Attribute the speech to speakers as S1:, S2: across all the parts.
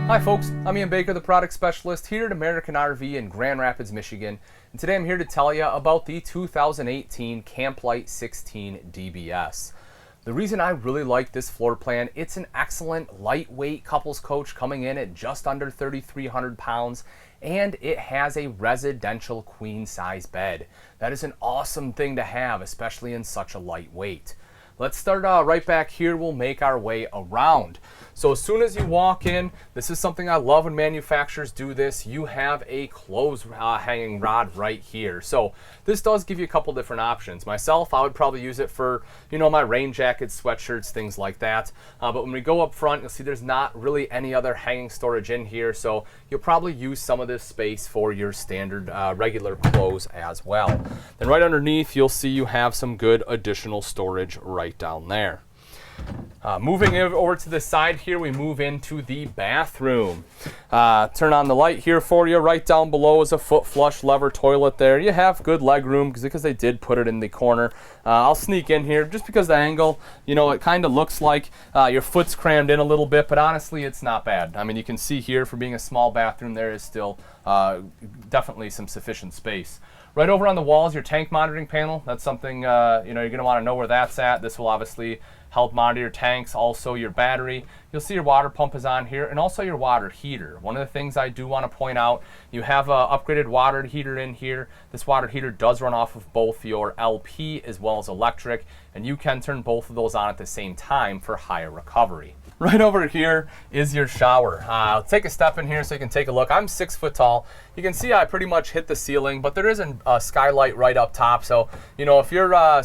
S1: Hi folks, I'm Ian Baker, the product specialist here at American RV in Grand Rapids, Michigan. And today I'm here to tell you about the 2018 CampLite 16 DBS. The reason I really like this floor plan, it's an excellent lightweight couples coach coming in at just under 3,300 pounds, and it has a residential queen size bed. That is an awesome thing to have, especially in such a lightweight. Let's start right back here. We'll make our way around. So as soon as you walk in, this is something I love when manufacturers do this. You have a clothes hanging rod right here. So this does give you a couple different options. Myself, I would probably use it for, my rain jackets, sweatshirts, things like that. But when we go up front, you'll see there's not really any other hanging storage in here. So you'll probably use some of this space for your standard regular clothes as well. Then right underneath, you'll see you have some good additional storage right down there. Moving over to the side here, we move into the bathroom. Turn on the light here for you. Right down below is a foot flush lever toilet there. You have good leg room because they did put it in the corner. I'll sneak in here just because the angle, it kind of looks like your foot's crammed in a little bit, but honestly, it's not bad. I mean, you can see here for being a small bathroom, there is still definitely some sufficient space. Right over on the wall is your tank monitoring panel. That's something, you're going to want to know where that's at. This will obviously help monitor your tanks, also your battery. You'll see your water pump is on here, and also your water heater. One of the things I do want to point out, you have an upgraded water heater in here. This water heater does run off of both your LP as well as electric, and you can turn both of those on at the same time for higher recovery. Right over here is your shower. I'll take a step in here so you can take a look. I'm 6 foot tall. You can see I pretty much hit the ceiling, but there is a skylight right up top. So, if you're 6'1",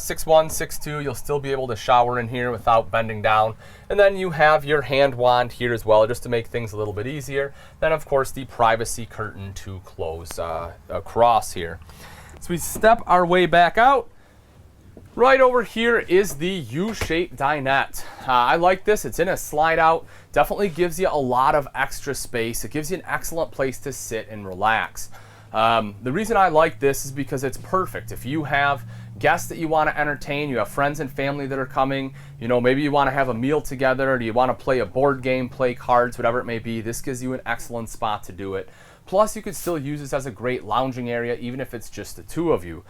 S1: 6'2", you'll still be able to shower in here without bending down. And then you have your hand wand here as well, just to make things a little bit easier. Then, of course, the privacy curtain to close across here. So we step our way back out. Right over here is the U-shaped dinette. I like this. It's in a slide out. Definitely gives you a lot of extra space. It gives you an excellent place to sit and relax. The reason I like this is because it's perfect. If you have guests that you want to entertain, you have friends and family that are coming, maybe you want to have a meal together, or you want to play a board game, play cards, whatever it may be, this gives you an excellent spot to do it. Plus, you could still use this as a great lounging area, even if it's just the two of you.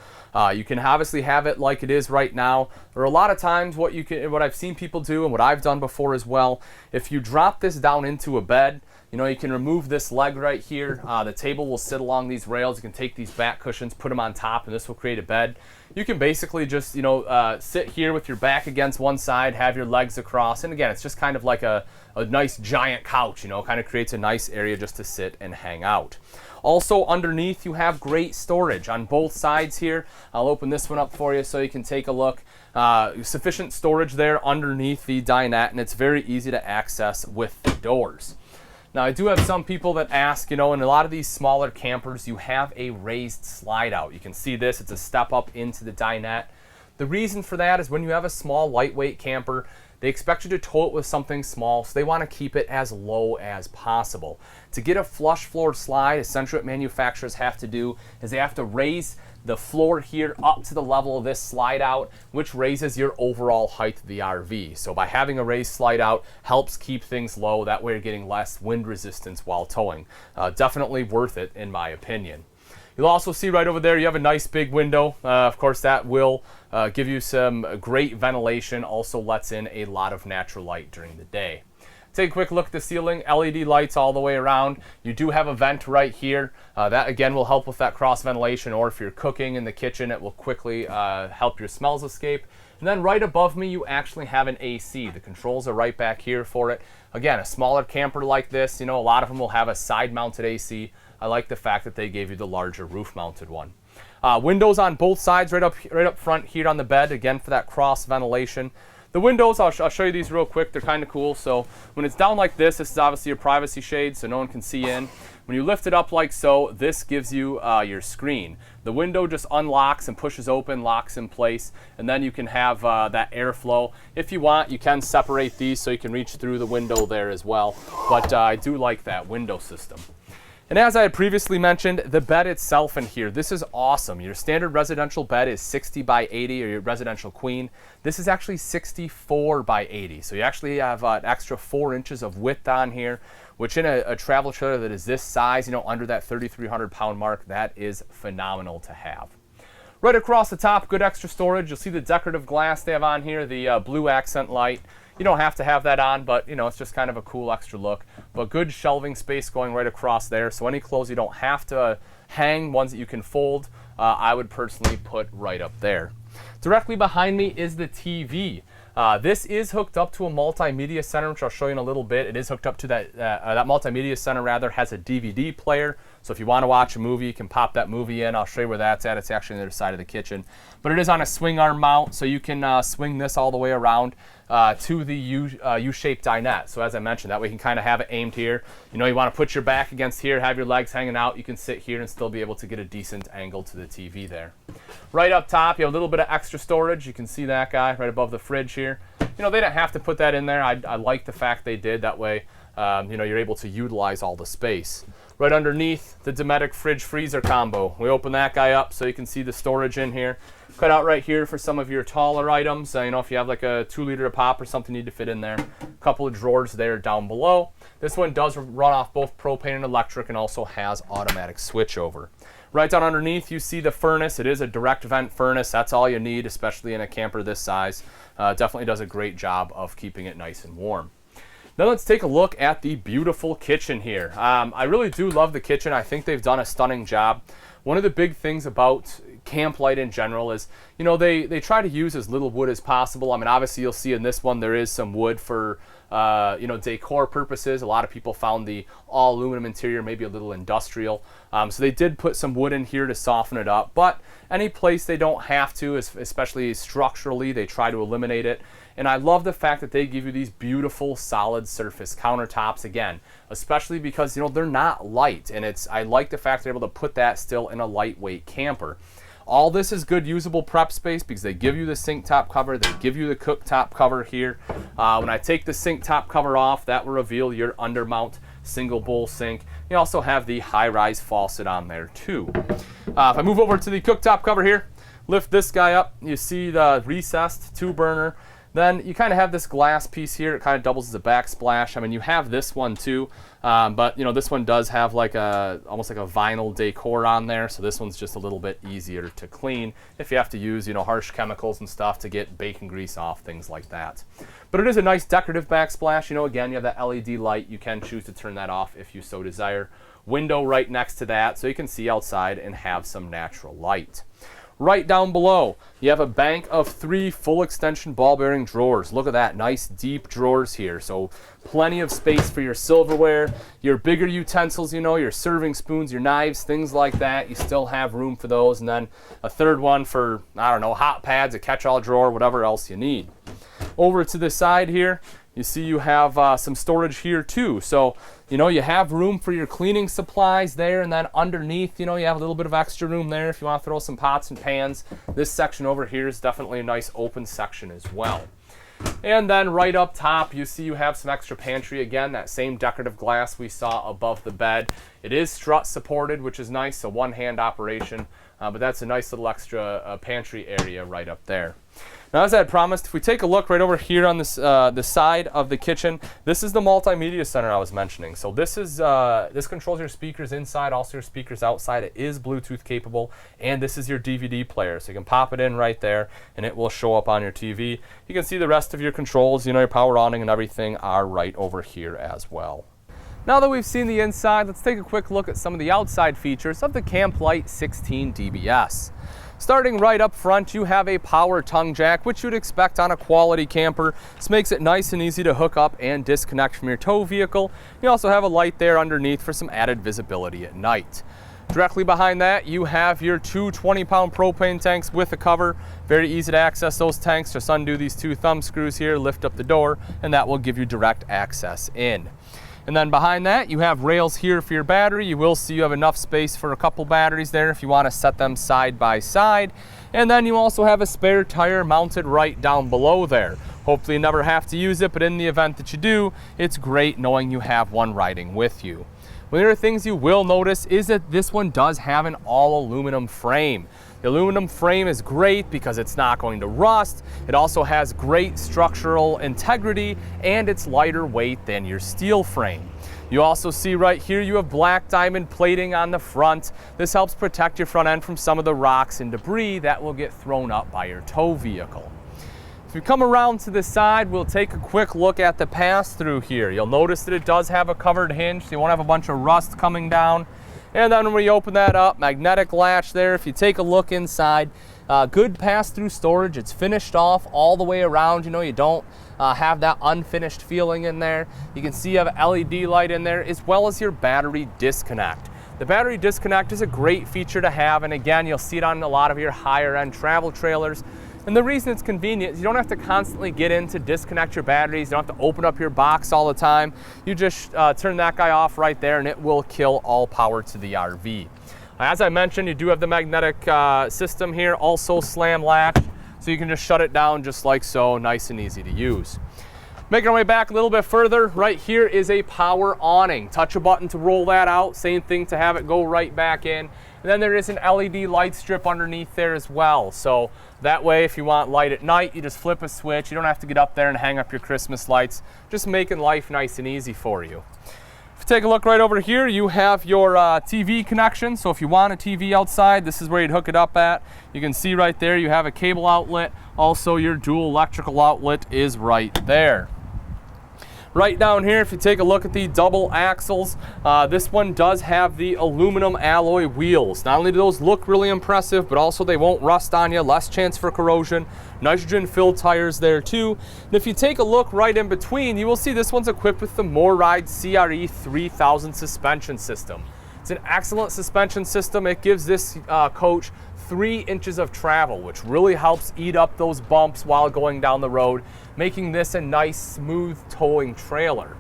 S1: You can obviously have it like it is right now. There are a lot of times what I've seen people do, and what I've done before as well, if you drop this down into a bed, you can remove this leg right here. The table will sit along these rails. You can take these back cushions, put them on top, and this will create a bed. You can basically just, sit here with your back against one side, have your legs across, and again, it's just kind of like a nice giant couch, kind of creates a nice area just to sit and hang out. Also underneath, you have great storage on both sides here. I'll open this one up for you so you can take a look. Sufficient storage there underneath the dinette, and it's very easy to access with the doors. Now, I do have some people that ask, in a lot of these smaller campers, you have a raised slide out. You can see this, it's a step up into the dinette. The reason for that is when you have a small, lightweight camper, they expect you to tow it with something small, so they want to keep it as low as possible. To get a flush floor slide, essentially what manufacturers have to do is they have to raise the floor here up to the level of this slide out, which raises your overall height of the RV. So by having a raised slide out helps keep things low. That way you're getting less wind resistance while towing. Definitely worth it in my opinion. You'll also see right over there you have a nice big window. Of course, that will give you some great ventilation, also lets in a lot of natural light during the day. Take a quick look at the ceiling, LED lights all the way around. You do have a vent right here. That again will help with that cross ventilation, or if you're cooking in the kitchen, it will quickly help your smells escape. And then right above me, you actually have an AC. The controls are right back here for it. Again, a smaller camper like this, a lot of them will have a side-mounted AC. I like the fact that they gave you the larger roof-mounted one. Windows on both sides, right up front here on the bed, again for that cross ventilation. The windows, I'll show you these real quick. They're kind of cool. So when it's down like this is obviously your privacy shade, so no one can see in. When you lift it up like so, this gives you your screen. The window just unlocks and pushes open, locks in place, and then you can have that airflow. If you want, you can separate these so you can reach through the window there as well. But I do like that window system. And as I had previously mentioned, the bed itself in here, this is awesome. Your standard residential bed is 60 by 80, or your residential queen. This is actually 64 by 80. So you actually have an extra 4 inches of width on here, which in a travel trailer that is this size, under that 3,300 pound mark, that is phenomenal to have. Right across the top, good extra storage. You'll see the decorative glass they have on here, the blue accent light. You don't have to have that on, but it's just kind of a cool extra look. But good shelving space going right across there. So any clothes you don't have to hang, ones that you can fold, I would personally put right up there. Directly behind me is the TV. This is hooked up to a multimedia center, which I'll show you in a little bit. It is hooked up to that multimedia center, has a DVD player. So if you want to watch a movie, you can pop that movie in. I'll show you where that's at. It's actually on the other side of the kitchen. But it is on a swing arm mount, so you can swing this all the way around to the U-shaped dinette. So as I mentioned, that way you can kind of have it aimed here. You want to put your back against here, have your legs hanging out. You can sit here and still be able to get a decent angle to the TV there. Right up top, you have a little bit of extra storage. You can see that guy right above the fridge here. They didn't have to put that in there. I like the fact they did. That way, you're able to utilize all the space. Right underneath, the Dometic fridge freezer combo. We open that guy up so you can see the storage in here. Cut out right here for some of your taller items. If you have like a 2-liter pop or something you need to fit in there. A couple of drawers there down below. This one does run off both propane and electric and also has automatic switchover. Right down underneath, you see the furnace. It is a direct vent furnace. That's all you need, especially in a camper this size. Definitely does a great job of keeping it nice and warm. Now let's take a look at the beautiful kitchen here. I really do love the kitchen. I think they've done a stunning job. One of the big things about CampLite in general is, they try to use as little wood as possible. Obviously you'll see in this one there is some wood for, decor purposes. A lot of people found the all aluminum interior maybe a little industrial. So they did put some wood in here to soften it up, but any place they don't have to, especially structurally, they try to eliminate it. And I love the fact that they give you these beautiful solid surface countertops again, especially because they're not light, and I like the fact they're able to put that still in a lightweight camper. All this is good usable prep space because they give you the sink top cover, they give you the cooktop cover here. When I take the sink top cover off, that will reveal your undermount single bowl sink. You also have the high-rise faucet on there too. If I move over to the cooktop cover here, lift this guy up, you see the recessed 2-burner. Then you kind of have this glass piece here. It kind of doubles as a backsplash. You have this one too, but this one does have like almost like a vinyl decor on there. So this one's just a little bit easier to clean if you have to use, harsh chemicals and stuff to get bacon grease off, things like that. But it is a nice decorative backsplash. Again, you have that LED light. You can choose to turn that off if you so desire. Window right next to that so you can see outside and have some natural light. Right down below, you have a bank of 3 full extension ball bearing drawers. Look at that, nice deep drawers here. So plenty of space for your silverware, your bigger utensils, your serving spoons, your knives, things like that. You still have room for those. And then a third one for, hot pads, a catch-all drawer, whatever else you need. Over to the side here, you see you have some storage here too. So, you have room for your cleaning supplies there, and then underneath, you have a little bit of extra room there if you want to throw some pots and pans. This section over here is definitely a nice open section as well. And then right up top, you see you have some extra pantry. Again, that same decorative glass we saw above the bed. It is strut supported, which is nice, so one-hand operation. But that's a nice little extra pantry area right up there. Now, as I had promised, if we take a look right over here on this the side of the kitchen, this is the multimedia center I was mentioning. So this controls your speakers inside, also your speakers outside. It is Bluetooth capable, and this is your DVD player. So you can pop it in right there, and it will show up on your TV. You can see the rest of your controls, your power awning and everything are right over here as well. Now that we've seen the inside, let's take a quick look at some of the outside features of the CampLite 16 DBS. Starting right up front, you have a power tongue jack, which you'd expect on a quality camper. This makes it nice and easy to hook up and disconnect from your tow vehicle. You also have a light there underneath for some added visibility at night. Directly behind that, you have your 2 20-pound propane tanks with a cover. Very easy to access those tanks. Just undo these 2 thumb screws here, lift up the door, and that will give you direct access in. And then behind that, you have rails here for your battery. You will see you have enough space for a couple batteries there if you want to set them side by side. And then you also have a spare tire mounted right down below there. Hopefully you never have to use it, but in the event that you do, it's great knowing you have one riding with you. One of the things you will notice is that this one does have an all aluminum frame. The aluminum frame is great because it's not going to rust. It also has great structural integrity, and it's lighter weight than your steel frame. You also see right here you have black diamond plating on the front. This helps protect your front end from some of the rocks and debris that will get thrown up by your tow vehicle. If you come around to the side, we'll take a quick look at the pass-through here. You'll notice that it does have a covered hinge, so you won't have a bunch of rust coming down. And then when we open that up, magnetic latch there. If you take a look inside, good pass-through storage. It's finished off all the way around. You know, you don't have that unfinished feeling in there. You can see you have an LED light in there, as well as your battery disconnect. The battery disconnect is a great feature to have, and again, you'll see it on a lot of your higher-end travel trailers. And the reason it's convenient is you don't have to constantly get in to disconnect your batteries. You don't have to open up your box all the time. You just turn that guy off right there, and it will kill all power to the RV. As I mentioned, you do have the magnetic system here, also slam latch, so you can just shut it down just like so, nice and easy to use. Making our way back a little bit further, right here is a power awning. Touch a button to roll that out, same thing to have it go right back in. And then there is an LED light strip underneath there as well. So that way, if you want light at night, you just flip a switch. You don't have to get up there and hang up your Christmas lights. Just making life nice and easy for you. If you take a look right over here, you have your TV connection. So if you want a TV outside, this is where you'd hook it up at. You can see right there, you have a cable outlet. Also, your dual electrical outlet is right there. Right down here, if you take a look at the double axles, this one does have the aluminum alloy wheels. Not only do those look really impressive, but also they won't rust on you, less chance for corrosion. Nitrogen filled tires there too. And if you take a look right in between, you will see this one's equipped with the MoRide CRE 3000 suspension system. It's an excellent suspension system. It gives this coach 3 inches of travel, which really helps eat up those bumps while going down the road, making this a nice, smooth towing trailer.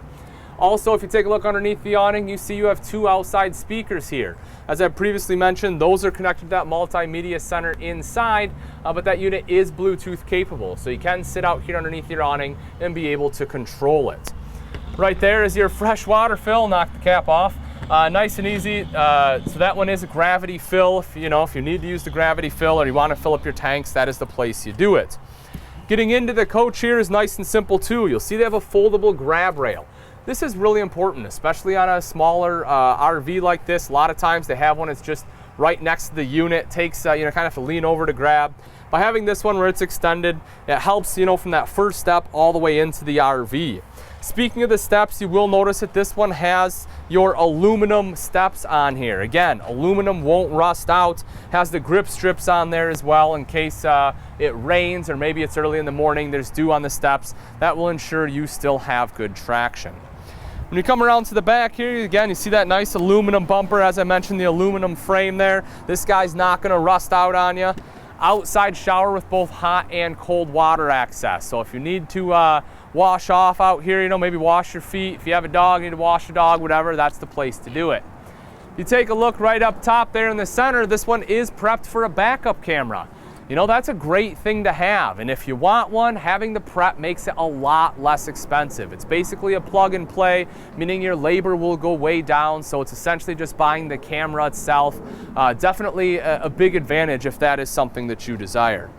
S1: Also, if you take a look underneath the awning, you see you have 2 outside speakers here. As I previously mentioned, those are connected to that multimedia center inside, but that unit is Bluetooth capable, so you can sit out here underneath your awning and be able to control it. Right there is your fresh water fill. Knock the cap off. Nice and easy. So that one is a gravity fill. If you need to use the gravity fill or you want to fill up your tanks, that is the place you do it. Getting into the coach here is nice and simple too. You'll see they have a foldable grab rail. This is really important, especially on a smaller RV like this. A lot of times they have one that's just right next to the unit. Takes kind of have to lean over to grab. By having this one where it's extended, it helps from that first step all the way into the RV. Speaking of the steps, you will notice that this one has your aluminum steps on here. Again, aluminum won't rust out. Has the grip strips on there as well in case it rains or maybe it's early in the morning, there's dew on the steps. That will ensure you still have good traction. When you come around to the back here, again, you see that nice aluminum bumper. As I mentioned, the aluminum frame there. This guy's not gonna rust out on you. Outside shower with both hot and cold water access. So if you need to wash off out here, maybe wash your feet. If you have a dog, you need to wash your dog, whatever, that's the place to do it. If you take a look right up top there in the center, this one is prepped for a backup camera. That's a great thing to have. And if you want one, having the prep makes it a lot less expensive. It's basically a plug and play, meaning your labor will go way down. So it's essentially just buying the camera itself. Definitely a big advantage if that is something that you desire.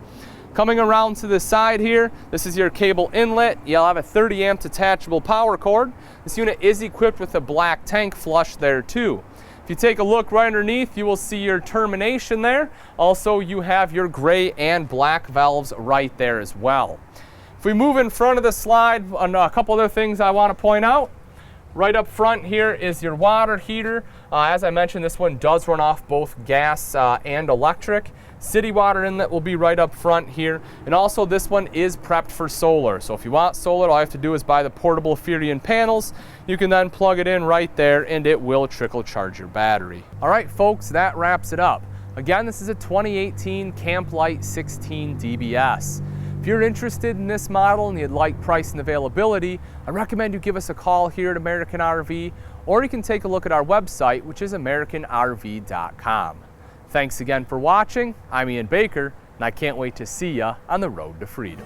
S1: Coming around to the side here, this is your cable inlet. You'll have a 30 amp detachable power cord. This unit is equipped with a black tank flush there too. If you take a look right underneath, you will see your termination there. Also, you have your gray and black valves right there as well. If we move in front of the slide, a couple other things I want to point out. Right up front here is your water heater. As I mentioned, this one does run off both gas and electric. City water inlet will be right up front here. And also this one is prepped for solar. So if you want solar, all you have to do is buy the portable Furion panels. You can then plug it in right there and it will trickle charge your battery. All right, folks, that wraps it up. Again, this is a 2018 CampLite 16 DBS. If you're interested in this model and you'd like price and availability, I recommend you give us a call here at American RV, or you can take a look at our website, which is americanrv.com. Thanks again for watching. I'm Ian Baker, and I can't wait to see ya on the road to freedom.